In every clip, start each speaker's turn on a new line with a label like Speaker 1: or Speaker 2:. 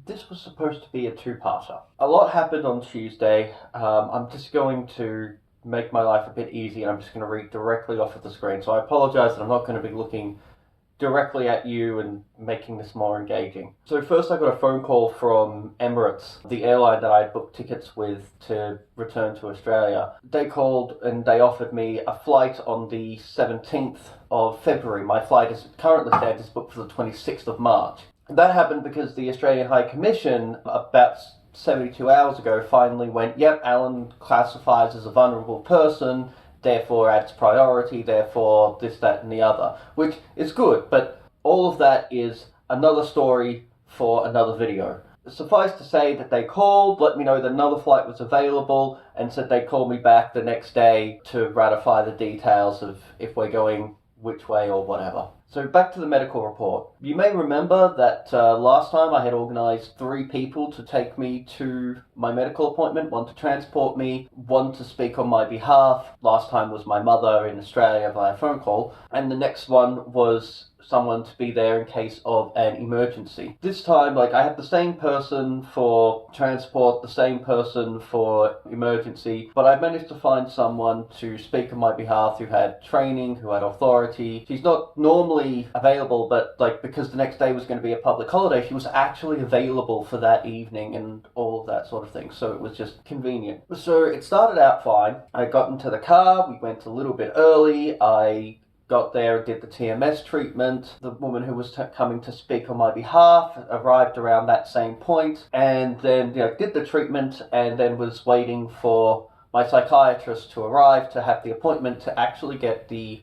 Speaker 1: This was supposed to be a two-parter. A lot happened on Tuesday. I'm just going to make my life a bit easy and I'm just going to read directly off of the screen. So I apologize that I'm not going to be looking directly at you and making this more engaging. So first I got a phone call from Emirates, the airline that I had booked tickets with to return to Australia. They called and they offered me a flight on the 17th of February. My flight is currently booked for the 26th of March. That happened because the Australian High Commission, about 72 hours ago, finally went, yep, Alan classifies as a vulnerable person, therefore adds priority, therefore this, that, and the other, which is good, but all of that is another story for another video. Suffice to say that they called, let me know that another flight was available, and said they'd call me back the next day to ratify the details of if we're going which way or whatever. So back to the medical report. You may remember that last time I had organised 3 people to take me to my medical appointment, 1 to transport me, 1 to speak on my behalf. Last time was my mother in Australia via phone call, and the next one was someone to be there in case of an emergency. This time, I had the same person for transport, the same person for emergency, but I managed to find someone to speak on my behalf who had training, who had authority. She's not normally available, but because the next day was going to be a public holiday, she was actually available for that evening and all of that sort of thing, so it was just convenient. So it started out fine. I got into the car, we went a little bit early, I got there and did the TMS treatment. The woman who was coming to speak on my behalf arrived around that same point, and then did the treatment, and then was waiting for my psychiatrist to arrive to have the appointment to actually get the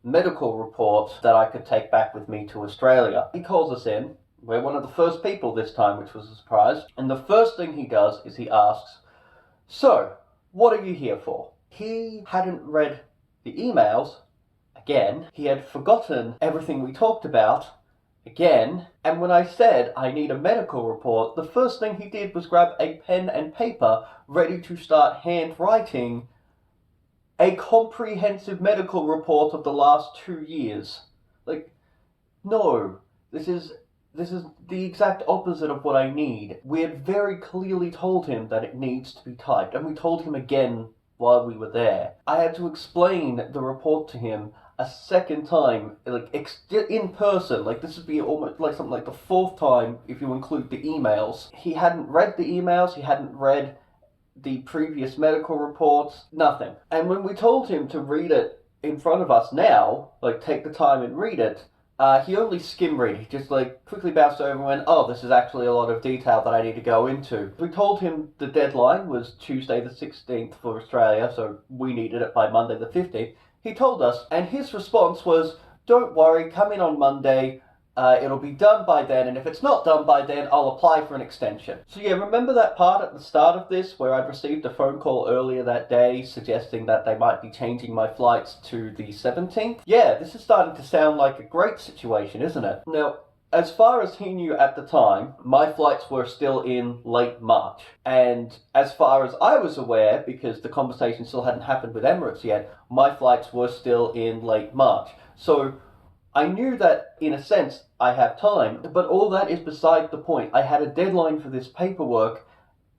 Speaker 1: medical report that I could take back with me to Australia. He calls us in. We're one of the first people this time, which was a surprise. And the first thing he does is he asks, "So, what are you here for?" He hadn't read the emails. Again, he had forgotten everything we talked about, again, and when I said I need a medical report, the first thing he did was grab a pen and paper ready to start handwriting a comprehensive medical report of the last 2 years. No, this is the exact opposite of what I need. We had very clearly told him that it needs to be typed, and we told him again while we were there. I had to explain the report to him a second time, in person. This would be almost something like the 4th time if you include the emails. He hadn't read the emails, he hadn't read the previous medical reports, nothing. And when we told him to read it in front of us now, take the time and read it, he only skim read. He just quickly bounced over and went, "Oh, this is actually a lot of detail that I need to go into." We told him the deadline was Tuesday the 16th for Australia, so we needed it by Monday the 15th. He told us, and his response was, "Don't worry, come in on Monday, it'll be done by then, and if it's not done by then, I'll apply for an extension." So yeah, remember that part at the start of this where I'd received a phone call earlier that day suggesting that they might be changing my flights to the 17th? Yeah, this is starting to sound like a great situation, isn't it? Now, as far as he knew at the time, my flights were still in late March. And as far as I was aware, because the conversation still hadn't happened with Emirates yet, my flights were still in late March. So I knew that, in a sense, I have time, but all that is beside the point. I had a deadline for this paperwork,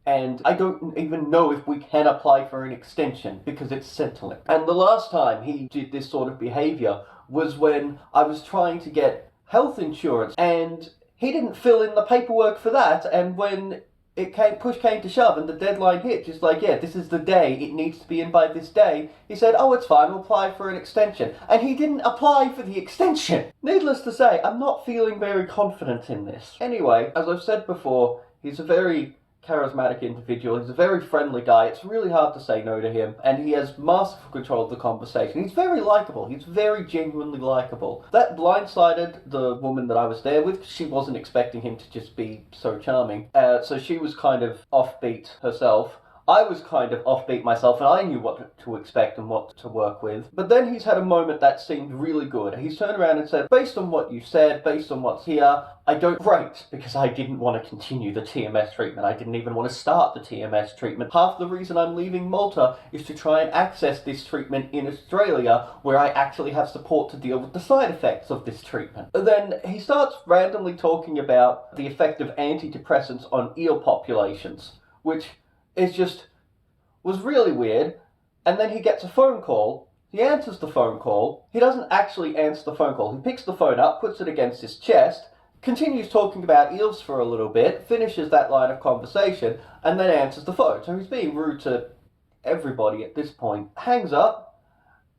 Speaker 1: and I don't even know if we can apply for an extension, because it's Centrelink. And the last time he did this sort of behaviour was when I was trying to get health insurance, and he didn't fill in the paperwork for that, and when push came to shove and the deadline hit, just yeah, this is the day, it needs to be in by this day, he said, "Oh, it's fine, we'll apply for an extension." And he didn't apply for the extension! Needless to say, I'm not feeling very confident in this. Anyway, as I've said before, he's a very charismatic individual. He's a very friendly guy. It's really hard to say no to him, and he has masterful control of the conversation. He's very likable. He's very genuinely likable. That blindsided the woman that I was there with. She wasn't expecting him to just be so charming, so she was kind of offbeat herself. I was kind of offbeat myself and I knew what to expect and what to work with. But then he's had a moment that seemed really good. He's turned around and said, based on what you said, based on what's here, I don't rate, because I didn't want to continue the TMS treatment. I didn't even want to start the TMS treatment. Half the reason I'm leaving Malta is to try and access this treatment in Australia, where I actually have support to deal with the side effects of this treatment. Then he starts randomly talking about the effect of antidepressants on eel populations, which was really weird. And then he gets a phone call. He answers the phone call. He doesn't actually answer the phone call. He picks the phone up, puts it against his chest, continues talking about eels for a little bit, finishes that line of conversation, and then answers the phone. So he's being rude to everybody at this point. Hangs up,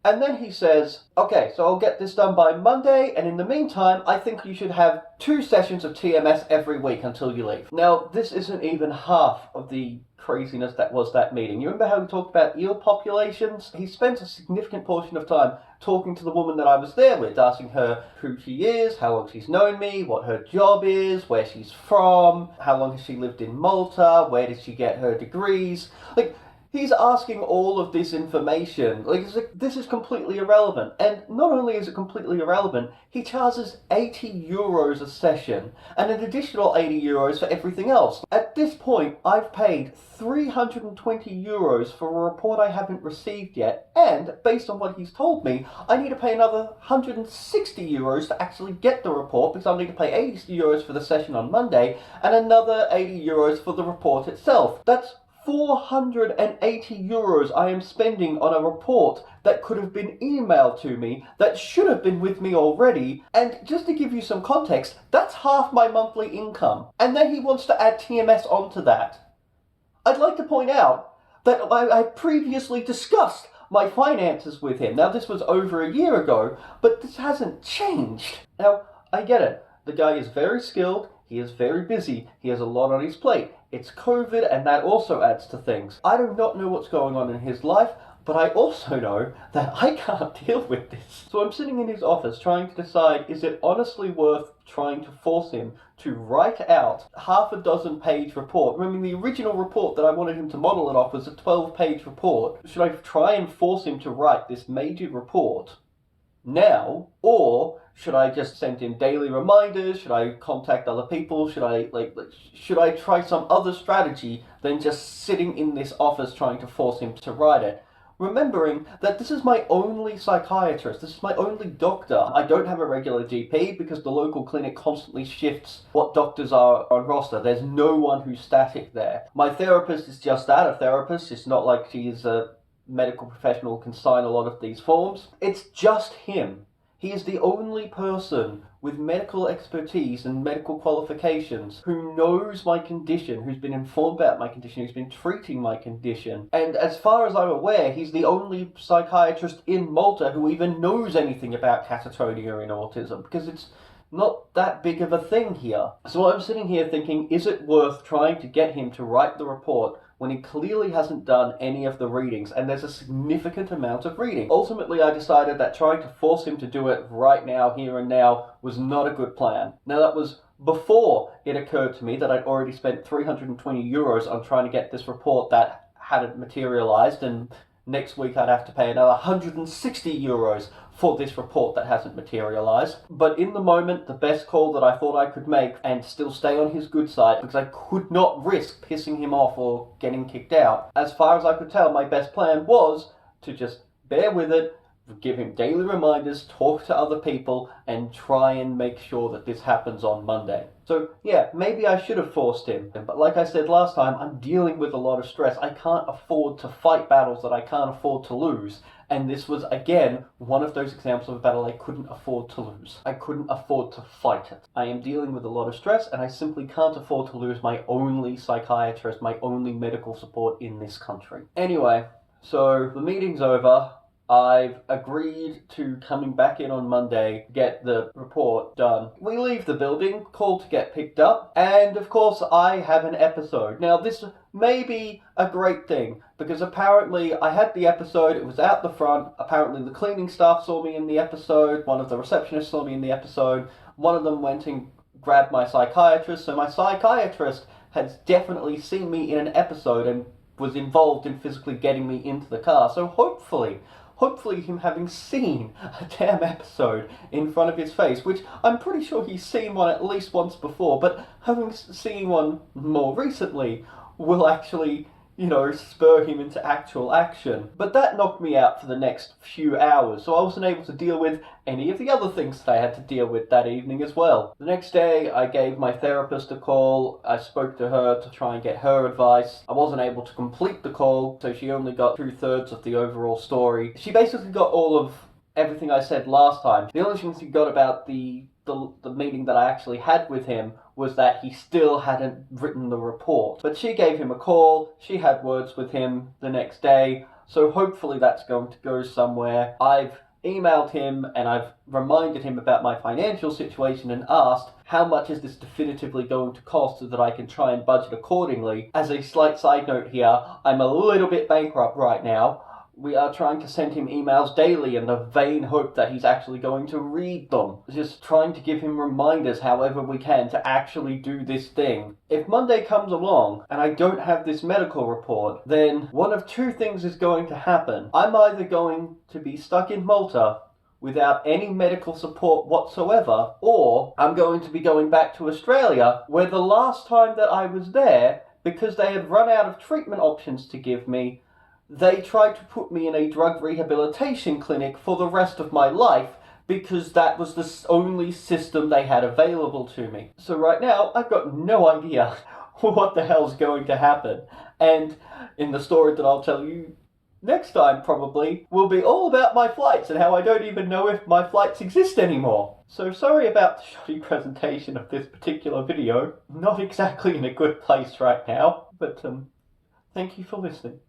Speaker 1: and then he says, okay, so I'll get this done by Monday, and in the meantime, I think you should have 2 sessions of TMS every week until you leave. Now, this isn't even half of the craziness that was that meeting. You remember how we talked about eel populations? He spent a significant portion of time talking to the woman that I was there with, asking her who she is, how long she's known me, what her job is, where she's from, how long has she lived in Malta, where did she get her degrees. He's asking all of this information. This is completely irrelevant. And not only is it completely irrelevant, he charges €80 a session and an additional €80 for everything else. At this point, I've paid €320 for a report I haven't received yet, and based on what he's told me, I need to pay another €160 to actually get the report, because I'll need to pay €80 for the session on Monday and another €80 for the report itself. That's €480 I am spending on a report that could have been emailed to me, that should have been with me already, and just to give you some context, that's half my monthly income. And then he wants to add TMS onto that. I'd like to point out that I previously discussed my finances with him. Now, this was over a year ago, but this hasn't changed. Now, I get it. The guy is very skilled, he is very busy, he has a lot on his plate. It's COVID, and that also adds to things. I do not know what's going on in his life, but I also know that I can't deal with this. So I'm sitting in his office trying to decide, is it honestly worth trying to force him to write out half a dozen page report? Remember, the original report that I wanted him to model it off was a 12-page report. Should I try and force him to write this major report now, or should I just send him daily reminders? Should I contact other people? Should I try some other strategy than just sitting in this office trying to force him to write it? Remembering that this is my only psychiatrist, this is my only doctor. I don't have a regular GP because the local clinic constantly shifts what doctors are on roster. There's no one who's static there. My therapist is just that, a therapist. It's not like she's a medical professional who can sign a lot of these forms. It's just him. He is the only person with medical expertise and medical qualifications who knows my condition, who's been informed about my condition, who's been treating my condition. And as far as I'm aware, he's the only psychiatrist in Malta who even knows anything about catatonia in autism, because it's not that big of a thing here. So I'm sitting here thinking, is it worth trying to get him to write the report when he clearly hasn't done any of the readings, and there's a significant amount of reading? Ultimately, I decided that trying to force him to do it right now, here and now, was not a good plan. Now, that was before it occurred to me that I'd already spent €320 on trying to get this report that hadn't materialized, and next week I'd have to pay another €160 for this report that hasn't materialized. But in the moment, the best call that I thought I could make and still stay on his good side, because I could not risk pissing him off or getting kicked out. As far as I could tell, my best plan was to just bear with it, give him daily reminders, talk to other people, and try and make sure that this happens on Monday. So yeah, maybe I should have forced him. But like I said last time, I'm dealing with a lot of stress. I can't afford to fight battles that I can't afford to lose. And this was, again, one of those examples of a battle I couldn't afford to lose. I couldn't afford to fight it. I am dealing with a lot of stress, and I simply can't afford to lose my only psychiatrist, my only medical support in this country. Anyway, so the meeting's over. I've agreed to coming back in on Monday, get the report done. We leave the building, call to get picked up, and of course I have an episode. Now this may be a great thing, because apparently I had the episode, it was out the front, apparently the cleaning staff saw me in the episode, one of the receptionists saw me in the episode, one of them went and grabbed my psychiatrist, so my psychiatrist has definitely seen me in an episode and was involved in physically getting me into the car. So hopefully him having seen a damn episode in front of his face, which I'm pretty sure he's seen one at least once before, but having seen one more recently will actually, spur him into actual action. But that knocked me out for the next few hours, so I wasn't able to deal with any of the other things that I had to deal with that evening as well. The next day, I gave my therapist a call. I spoke to her to try and get her advice. I wasn't able to complete the call, so she only got 2/3 of the overall story. She basically got all of everything I said last time. The only thing she got about the meeting that I actually had with him was that he still hadn't written the report. But she gave him a call, she had words with him the next day, so hopefully that's going to go somewhere. I've emailed him and I've reminded him about my financial situation and asked how much is this definitively going to cost so that I can try and budget accordingly. As a slight side note here, I'm a little bit bankrupt right now. We are trying to send him emails daily in the vain hope that he's actually going to read them. Just trying to give him reminders however we can to actually do this thing. If Monday comes along and I don't have this medical report, then one of two things is going to happen. I'm either going to be stuck in Malta without any medical support whatsoever, or I'm going to be going back to Australia, where the last time that I was there, because they had run out of treatment options to give me, they tried to put me in a drug rehabilitation clinic for the rest of my life because that was the only system they had available to me. So right now, I've got no idea what the hell's going to happen. And in the story that I'll tell you next time, probably, will be all about my flights and how I don't even know if my flights exist anymore. So sorry about the shoddy presentation of this particular video. Not exactly in a good place right now, but thank you for listening.